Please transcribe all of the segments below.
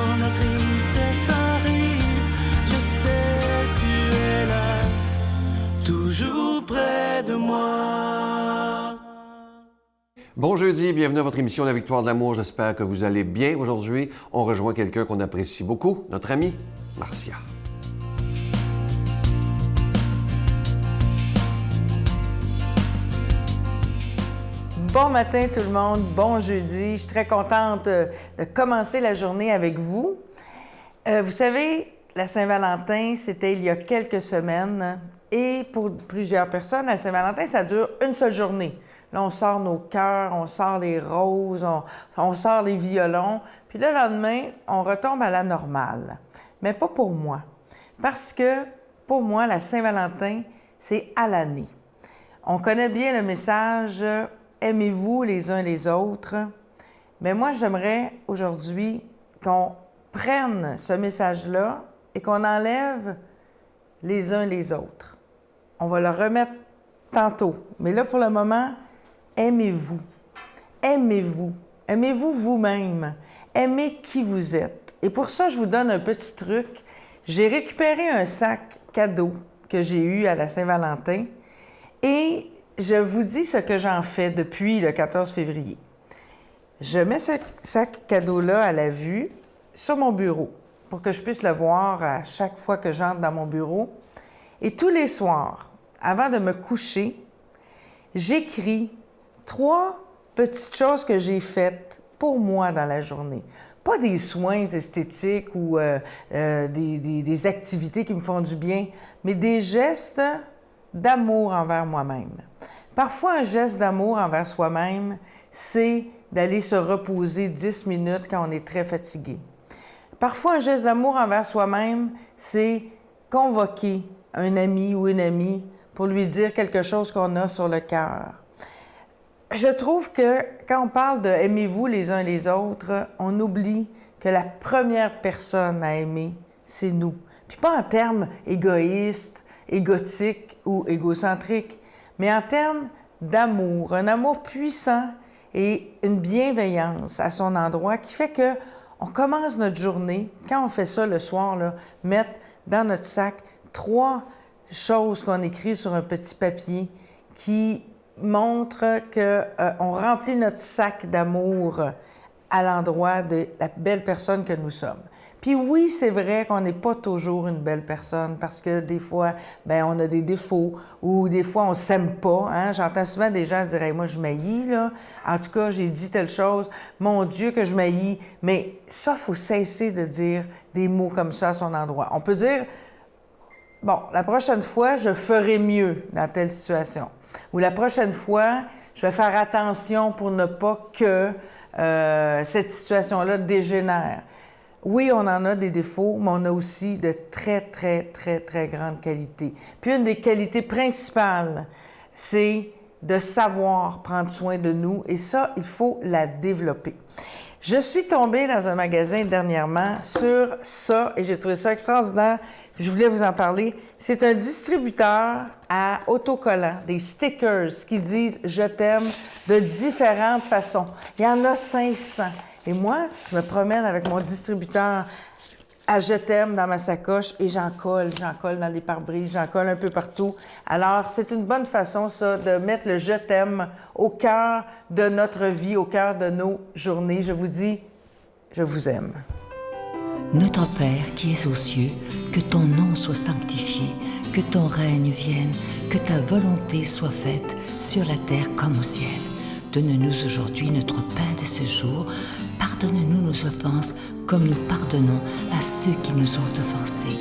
quand la tristesse arrive, je sais tu es là, toujours près de moi. Bon jeudi, bienvenue à votre émission La Victoire de l'amour. J'espère que vous allez bien aujourd'hui. On rejoint quelqu'un qu'on apprécie beaucoup, notre amie Marcia. Bon matin tout le monde, bon jeudi. Je suis très contente de commencer la journée avec vous. Vous savez, la Saint-Valentin, c'était il y a quelques semaines. Et pour plusieurs personnes, la Saint-Valentin, ça dure une seule journée. Là, on sort nos cœurs, on sort les roses, on sort les violons. Puis le lendemain, on retombe à la normale. Mais pas pour moi. Parce que, pour moi, la Saint-Valentin, c'est à l'année. On connaît bien le message « Aimez-vous les uns les autres ». Mais moi, j'aimerais aujourd'hui qu'on prenne ce message-là et qu'on enlève les uns les autres. On va le remettre tantôt. Mais là, pour le moment, aimez-vous. Aimez-vous. Aimez-vous vous-même. Aimez qui vous êtes. Et pour ça, je vous donne un petit truc. J'ai récupéré un sac cadeau que j'ai eu à la Saint-Valentin et je vous dis ce que j'en fais depuis le 14 février. Je mets ce sac cadeau-là à la vue sur mon bureau pour que je puisse le voir à chaque fois que j'entre dans mon bureau. Et tous les soirs, avant de me coucher, j'écris 3 petites choses que j'ai faites pour moi dans la journée. Pas des soins esthétiques ou des activités qui me font du bien, mais des gestes d'amour envers moi-même. Parfois, un geste d'amour envers soi-même, c'est d'aller se reposer 10 minutes quand on est très fatigué. Parfois, un geste d'amour envers soi-même, c'est convoquer un ami ou une amie pour lui dire quelque chose qu'on a sur le cœur. Je trouve que quand on parle de « aimez-vous les uns les autres », on oublie que la première personne à aimer, c'est nous. Puis pas en termes égoïstes, égotiques ou égocentriques, mais en termes d'amour, un amour puissant et une bienveillance à son endroit qui fait que on commence notre journée, quand on fait ça le soir, là, mettre dans notre sac 3 choses qu'on écrit sur un petit papier qui montrent qu'on remplit notre sac d'amour à l'endroit de la belle personne que nous sommes. Puis oui, c'est vrai qu'on n'est pas toujours une belle personne parce que des fois, on a des défauts ou des fois, on ne s'aime pas. Hein? J'entends souvent des gens dire hey, « moi, je m'haïs, là. En tout cas, j'ai dit telle chose. Mon Dieu, que je m'haïs. » Mais ça, il faut cesser de dire des mots comme ça à son endroit. On peut dire « bon, la prochaine fois, je ferai mieux dans telle situation. » Ou « la prochaine fois, je vais faire attention pour ne pas que cette situation-là dégénère. » Oui, on en a des défauts, mais on a aussi de très, très, très, très grandes qualités. Puis une des qualités principales, c'est de savoir prendre soin de nous et ça, il faut la développer. Je suis tombée dans un magasin dernièrement sur ça et j'ai trouvé ça extraordinaire. Je voulais vous en parler. C'est un distributeur à autocollants, des stickers qui disent « Je t'aime » de différentes façons. Il y en a 500. Et moi, je me promène avec mon distributeur à « Je t'aime » dans ma sacoche et j'en colle dans les pare-brises, j'en colle un peu partout. Alors, c'est une bonne façon, ça, de mettre le « Je t'aime » au cœur de notre vie, au cœur de nos journées. Je vous dis, je vous aime. Notre Père qui es aux cieux, que ton nom soit sanctifié, que ton règne vienne, que ta volonté soit faite sur la terre comme au ciel. Donne-nous aujourd'hui notre pain de ce jour. Pardonne-nous nos offenses comme nous pardonnons à ceux qui nous ont offensés.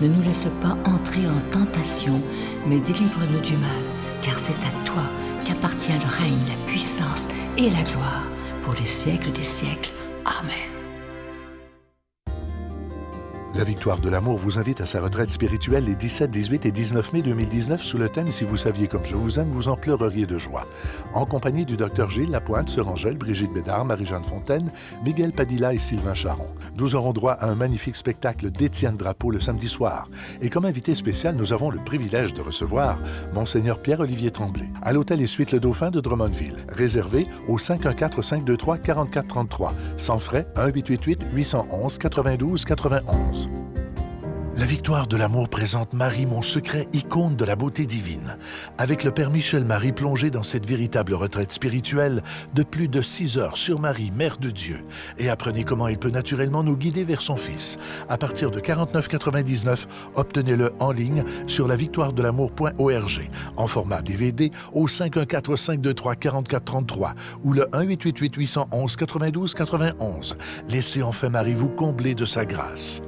Ne nous laisse pas entrer en tentation, mais délivre-nous du mal, car c'est à toi qu'appartient le règne, la puissance et la gloire pour les siècles des siècles. Amen. La Victoire de l'amour vous invite à sa retraite spirituelle les 17, 18 et 19 mai 2019 sous le thème « Si vous saviez comme je vous aime, vous en pleureriez de joie ». En compagnie du Dr Gilles Lapointe, Sœur Angèle, Brigitte Bédard, Marie-Jeanne Fontaine, Miguel Padilla et Sylvain Charon. Nous aurons droit à un magnifique spectacle d'Étienne Drapeau le samedi soir. Et comme invité spécial, nous avons le privilège de recevoir Monseigneur Pierre-Olivier Tremblay à l'hôtel et suite Le Dauphin de Drummondville. Réservé au 514-523-4433. Sans frais, 1-888-811-92-91. La Victoire de l'amour présente Marie, mon secret, icône de la beauté divine. Avec le Père Michel-Marie plongé dans cette véritable retraite spirituelle de plus de 6 heures sur Marie, Mère de Dieu. Et apprenez comment il peut naturellement nous guider vers son Fils. À partir de 49,99, obtenez-le en ligne sur lavictoiredelamour.org en format DVD au 514-523-4433 ou le 1-888-811-92-91. Laissez enfin Marie vous combler de sa grâce.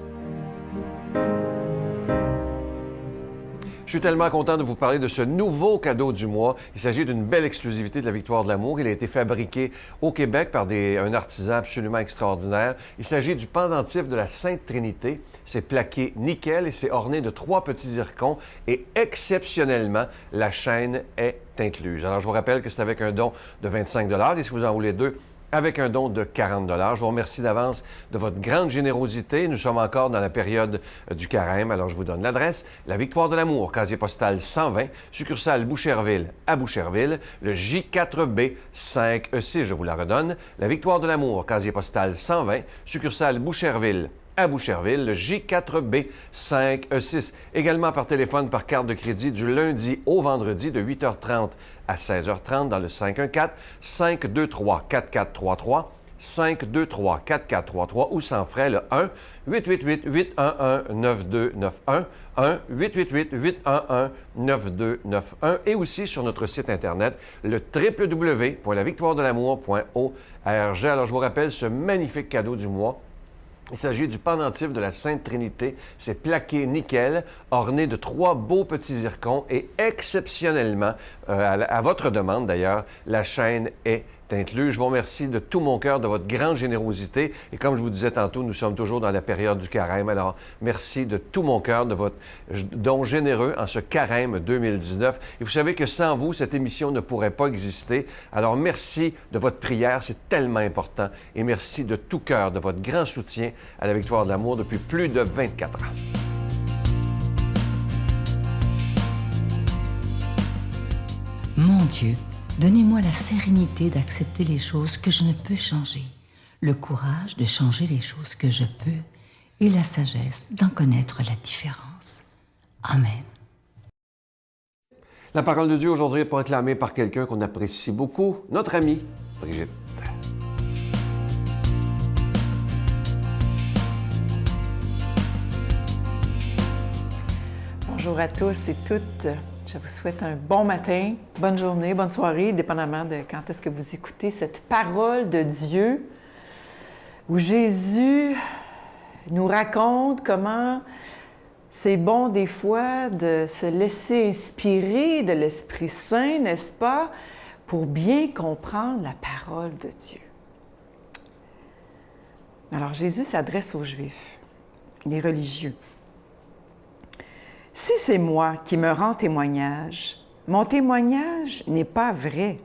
Je suis tellement content de vous parler de ce nouveau cadeau du mois. Il s'agit d'une belle exclusivité de la Victoire de l'amour. Il a été fabriqué au Québec par un artisan absolument extraordinaire. Il s'agit du pendentif de la Sainte Trinité. C'est plaqué nickel et c'est orné de 3 petits zircons. Et exceptionnellement, la chaîne est incluse. Alors, je vous rappelle que c'est avec un don de 25 $ et si vous en voulez 2, avec un don de 40 $. Je vous remercie d'avance de votre grande générosité. Nous sommes encore dans la période du carême, alors je vous donne l'adresse. La Victoire de l'amour, casier postal 120, succursale Boucherville à Boucherville, le J4B 5E6, je vous la redonne. La Victoire de l'amour, casier postal 120, succursale Boucherville à Boucherville, le J4B 5E6. Également par téléphone, par carte de crédit du lundi au vendredi de 8h30 à 16h30 dans le 514-523-4433, 523-4433 ou sans frais le 1-888-811-9291, 1-888-811-9291 et aussi sur notre site Internet, le www.lavictoiredelamour.org. Alors, je vous rappelle ce magnifique cadeau du mois. Il s'agit du pendentif de la Sainte Trinité. C'est plaqué nickel, orné de 3 beaux petits zircons et exceptionnellement, à votre demande d'ailleurs, la chaîne est incluse. Je vous remercie de tout mon cœur de votre grande générosité. Et comme je vous disais tantôt, nous sommes toujours dans la période du carême. Alors, merci de tout mon cœur de votre don généreux en ce carême 2019. Et vous savez que sans vous, cette émission ne pourrait pas exister. Alors, merci de votre prière. C'est tellement important. Et merci de tout cœur de votre grand soutien à la Victoire de l'amour depuis plus de 24 ans. Mon Dieu, donnez-moi la sérénité d'accepter les choses que je ne peux changer, le courage de changer les choses que je peux et la sagesse d'en connaître la différence. Amen. La parole de Dieu aujourd'hui est proclamée par quelqu'un qu'on apprécie beaucoup, notre amie Brigitte. Bonjour à tous et toutes. Je vous souhaite un bon matin, bonne journée, bonne soirée, dépendamment de quand est-ce que vous écoutez cette parole de Dieu où Jésus nous raconte comment c'est bon des fois de se laisser inspirer de l'Esprit Saint, n'est-ce pas, pour bien comprendre la parole de Dieu. Alors Jésus s'adresse aux Juifs, les religieux. Si c'est moi qui me rends témoignage, mon témoignage n'est pas vrai.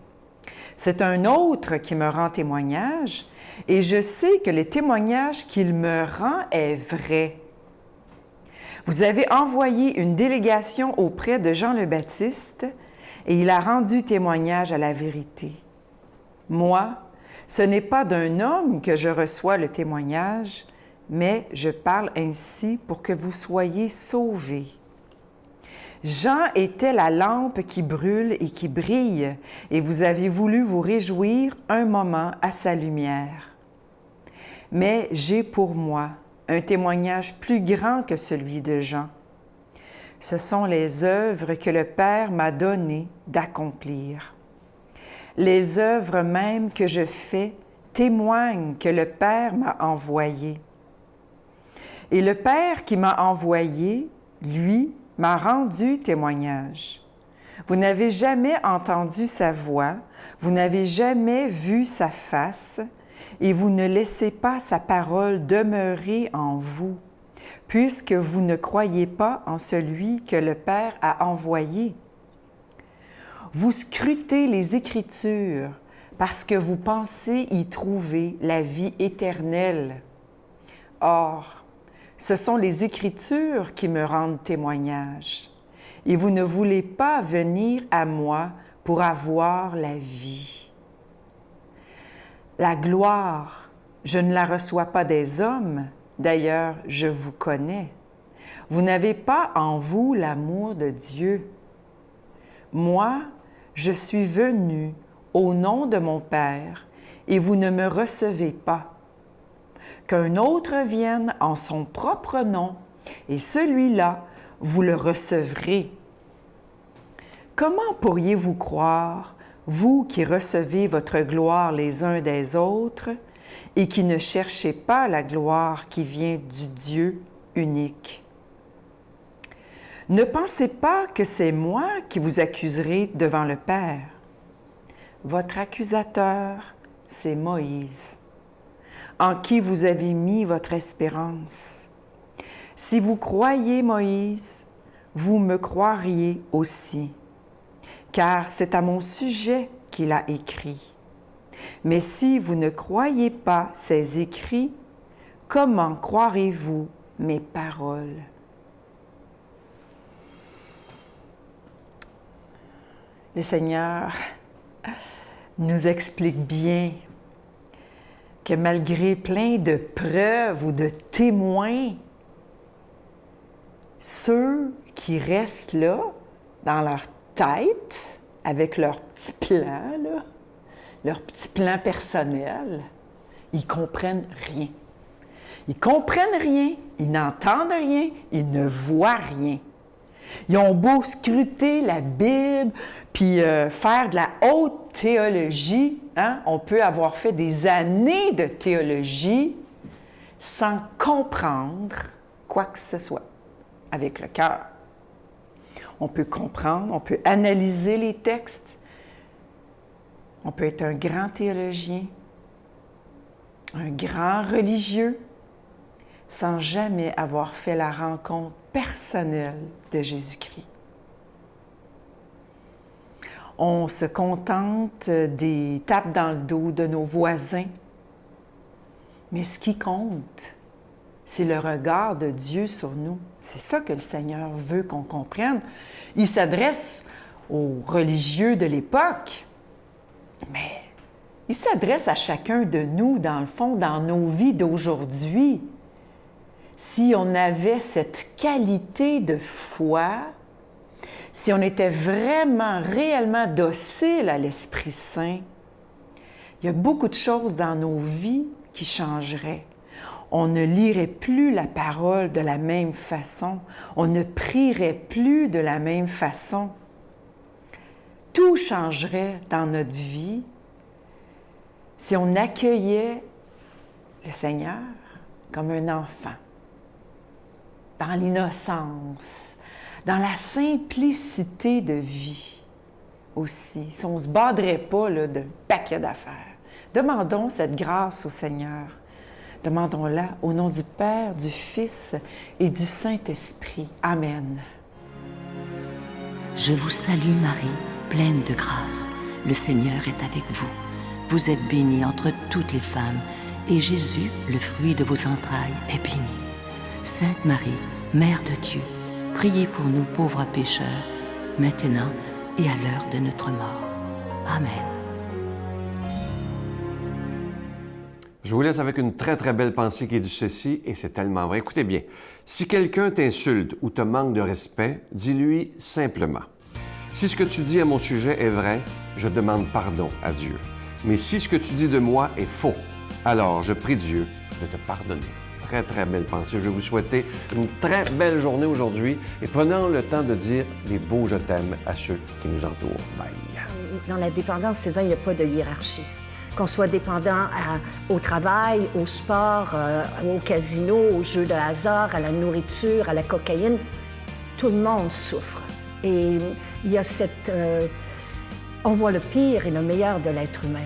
C'est un autre qui me rend témoignage et je sais que le témoignage qu'il me rend est vrai. Vous avez envoyé une délégation auprès de Jean le Baptiste et il a rendu témoignage à la vérité. Moi, ce n'est pas d'un homme que je reçois le témoignage, mais je parle ainsi pour que vous soyez sauvés. Jean était la lampe qui brûle et qui brille, et vous avez voulu vous réjouir un moment à sa lumière. Mais j'ai pour moi un témoignage plus grand que celui de Jean. Ce sont les œuvres que le Père m'a donné d'accomplir. Les œuvres même que je fais témoignent que le Père m'a envoyé. Et le Père qui m'a envoyé, lui, m'a rendu témoignage. Vous n'avez jamais entendu sa voix, vous n'avez jamais vu sa face, et vous ne laissez pas sa parole demeurer en vous, puisque vous ne croyez pas en celui que le Père a envoyé. Vous scrutez les Écritures parce que vous pensez y trouver la vie éternelle. Or, ce sont les Écritures qui me rendent témoignage, et vous ne voulez pas venir à moi pour avoir la vie. La gloire, je ne la reçois pas des hommes, d'ailleurs, je vous connais. Vous n'avez pas en vous l'amour de Dieu. Moi, je suis venu au nom de mon Père, et vous ne me recevez pas. Qu'un autre vienne en son propre nom, et celui-là, vous le recevrez. Comment pourriez-vous croire, vous qui recevez votre gloire les uns des autres, et qui ne cherchez pas la gloire qui vient du Dieu unique? Ne pensez pas que c'est moi qui vous accuserai devant le Père. Votre accusateur, c'est Moïse, en qui vous avez mis votre espérance. Si vous croyez Moïse, vous me croiriez aussi, car c'est à mon sujet qu'il a écrit. Mais si vous ne croyez pas ses écrits, comment croirez-vous mes paroles? Le Seigneur nous explique bien que malgré plein de preuves ou de témoins, ceux qui restent là, dans leur tête, avec leur petit plan, là, leur petit plan personnel, ils comprennent rien. Ils comprennent rien, ils n'entendent rien, ils ne voient rien. Ils ont beau scruter la Bible, puis faire de la haute théologie, hein? On peut avoir fait des années de théologie sans comprendre quoi que ce soit avec le cœur. On peut comprendre, on peut analyser les textes, on peut être un grand théologien, un grand religieux, sans jamais avoir fait la rencontre personnelle de Jésus-Christ. On se contente des tapes dans le dos de nos voisins, mais ce qui compte, c'est le regard de Dieu sur nous. C'est ça que le Seigneur veut qu'on comprenne. Il s'adresse aux religieux de l'époque, mais il s'adresse à chacun de nous, dans le fond, dans nos vies d'aujourd'hui. Si on avait cette qualité de foi, si on était vraiment, réellement docile à l'Esprit Saint, il y a beaucoup de choses dans nos vies qui changeraient. On ne lirait plus la parole de la même façon. On ne prierait plus de la même façon. Tout changerait dans notre vie si on accueillait le Seigneur comme un enfant, dans l'innocence, dans la simplicité de vie aussi. Si on ne se baderait pas là, d'un paquet d'affaires. Demandons cette grâce au Seigneur. Demandons-la au nom du Père, du Fils et du Saint-Esprit. Amen. Je vous salue Marie, pleine de grâce. Le Seigneur est avec vous. Vous êtes bénie entre toutes les femmes, et Jésus, le fruit de vos entrailles, est béni. Sainte Marie, Mère de Dieu, priez pour nous pauvres pécheurs, maintenant et à l'heure de notre mort. Amen. Je vous laisse avec une très, très belle pensée qui dit ceci, et c'est tellement vrai. Écoutez bien, si quelqu'un t'insulte ou te manque de respect, dis-lui simplement. Si ce que tu dis à mon sujet est vrai, je demande pardon à Dieu. Mais si ce que tu dis de moi est faux, alors je prie Dieu de te pardonner. Très, très belle pensée. Je vais vous souhaiter une très belle journée aujourd'hui et prenons le temps de dire des beaux « je t'aime » à ceux qui nous entourent. Bye. Dans la dépendance, Sylvain, il n'y a pas de hiérarchie. Qu'on soit dépendant au travail, au sport, au casino, aux jeux de hasard, à la nourriture, à la cocaïne, tout le monde souffre. Et il y a cette... on voit le pire et le meilleur de l'être humain.